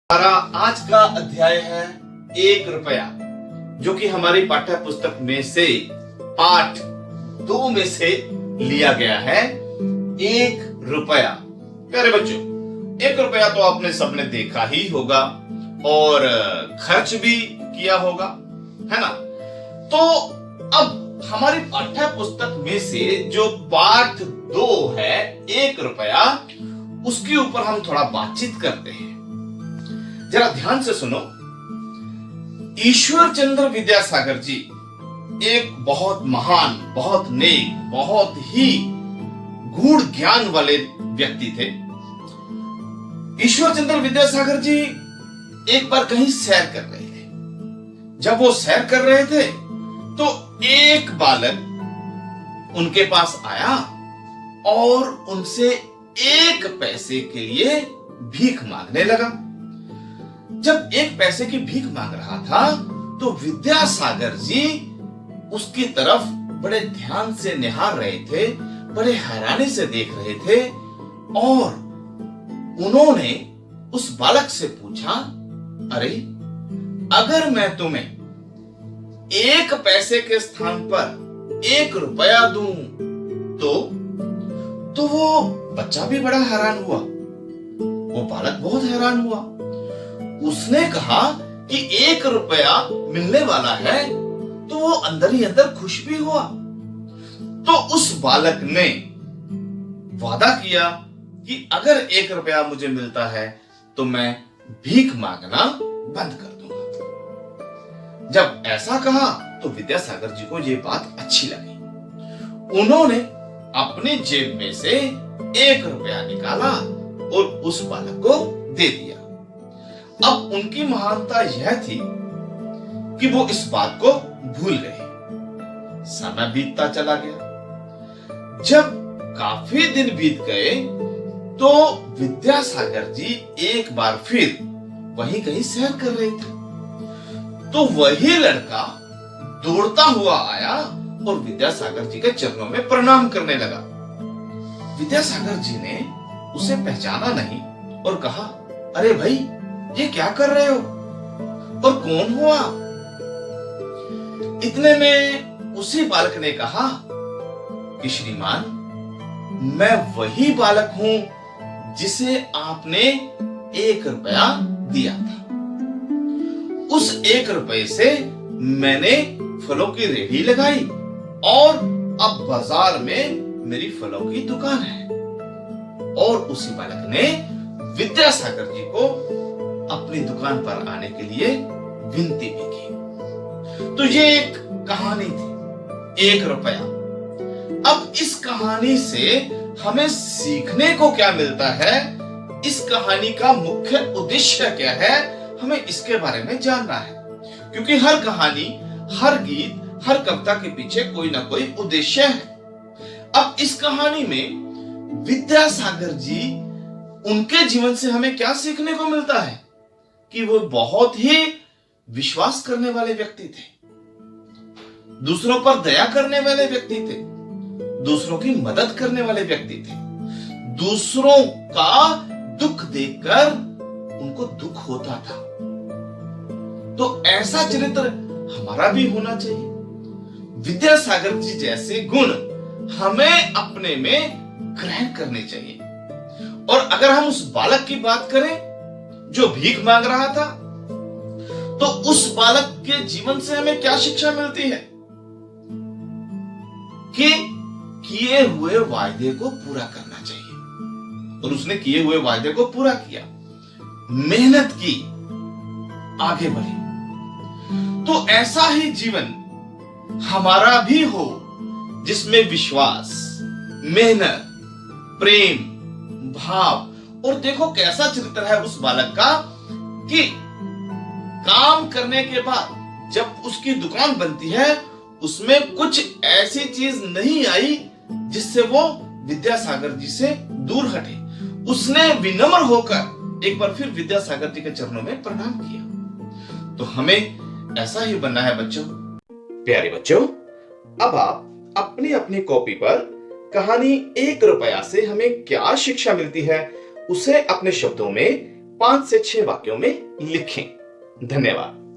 हमारा आज का अध्याय है 1 रुपया, जो कि हमारी पाठ्य पुस्तक में से पाठ 2 में से लिया गया है। 1 रुपया। प्यारे बच्चों, 1 रुपया तो आपने सबने देखा ही होगा और खर्च भी किया होगा, है ना। तो अब हमारी पाठ्य पुस्तक में से जो पाठ 2 है 1 रुपया, उसके ऊपर हम थोड़ा बातचीत करते हैं। जरा ध्यान से सुनो। ईश्वर चंद्र विद्यासागर जी एक बहुत महान, बहुत नेक, बहुत ही गूढ़ ज्ञान वाले व्यक्ति थे। ईश्वर चंद्र विद्यासागर जी एक बार कहीं सैर कर रहे थे। जब वो सैर कर रहे थे तो एक बालक उनके पास आया और उनसे 1 पैसे के लिए भीख मांगने लगा। जब 1 पैसे की भीख मांग रहा था तो विद्यासागर जी उसकी तरफ बड़े ध्यान से निहार रहे थे, बड़े हैरानी से देख रहे थे और उन्होंने उस बालक से पूछा, अरे अगर मैं तुम्हें 1 पैसे के स्थान पर 1 रुपया दूं तो वो बच्चा भी बड़ा हैरान हुआ। वो बालक बहुत हैरान हुआ। उसने कहा कि 1 रुपया मिलने वाला है, तो वो अंदर ही अंदर खुश भी हुआ। तो उस बालक ने वादा किया कि अगर 1 रुपया मुझे मिलता है तो मैं भीख मांगना बंद कर दूंगा। जब ऐसा कहा तो विद्यासागर जी को यह बात अच्छी लगी। उन्होंने अपनी जेब में से 1 रुपया निकाला और उस बालक को दे दिया। अब उनकी महानता यह थी कि वो इस बात को भूल गए। समय बीतता चला गया। जब काफी दिन बीत गए तो विद्यासागर जी एक बार फिर वहीं कहीं सैर कर रहे थे। तो वही लड़का दौड़ता हुआ आया और विद्यासागर जी के चरणों में प्रणाम करने लगा। विद्यासागर जी ने उसे पहचाना नहीं और कहा, अरे भाई, ये क्या कर रहे हो और कौन हो आप? इतने में उसी बालक ने कहा कि श्रीमान, मैं वही बालक हूं जिसे आपने 1 रुपया दिया था। उस 1 रुपये से मैंने फलों की रेहड़ी लगाई और अब बाजार में मेरी फलों की दुकान है। और उसी बालक ने विद्यासागर जी को अपनी दुकान पर आने के लिए विनती भी की। तो ये एक कहानी थी, 1 रुपया। अब इस कहानी से हमें सीखने को क्या मिलता है, इस कहानी का मुख्य उद्देश्य क्या है, हमें इसके बारे में जानना है। क्योंकि हर कहानी, हर गीत, हर कविता के पीछे कोई ना कोई उद्देश्य है। अब इस कहानी में विद्यासागर जी, उनके जीवन से हमें क्या सीखने को मिलता है कि वो बहुत ही विश्वास करने वाले व्यक्ति थे, दूसरों पर दया करने वाले व्यक्ति थे, दूसरों की मदद करने वाले व्यक्ति थे। दूसरों का दुख देखकर उनको दुख होता था। तो ऐसा चरित्र हमारा भी होना चाहिए। विद्यासागर जी जैसे गुण हमें अपने में ग्रहण करने चाहिए। और अगर हम उस बालक की बात करें जो भीख मांग रहा था, तो उस बालक के जीवन से हमें क्या शिक्षा मिलती है कि किए हुए वायदे को पूरा करना चाहिए। और उसने किए हुए वायदे को पूरा किया, मेहनत की, आगे बढ़े। तो ऐसा ही जीवन हमारा भी हो जिसमें विश्वास, मेहनत, प्रेम, भाव, और देखो कैसा चरित्र है उस बालक का कि काम करने के बाद जब उसकी दुकान बनती है, उसमें कुछ ऐसी चीज नहीं आई जिससे वो विद्यासागर जी से दूर हटे। उसने विनम्र होकर एक बार फिर विद्यासागर जी के चरणों में प्रणाम किया। तो हमें ऐसा ही बनना है बच्चों। प्यारे बच्चों, अब आप अपनी अपनी कॉपी पर कहानी 1 रुपया से हमें क्या शिक्षा मिलती है, उसे अपने शब्दों में 5 से 6 वाक्यों में लिखें। धन्यवाद।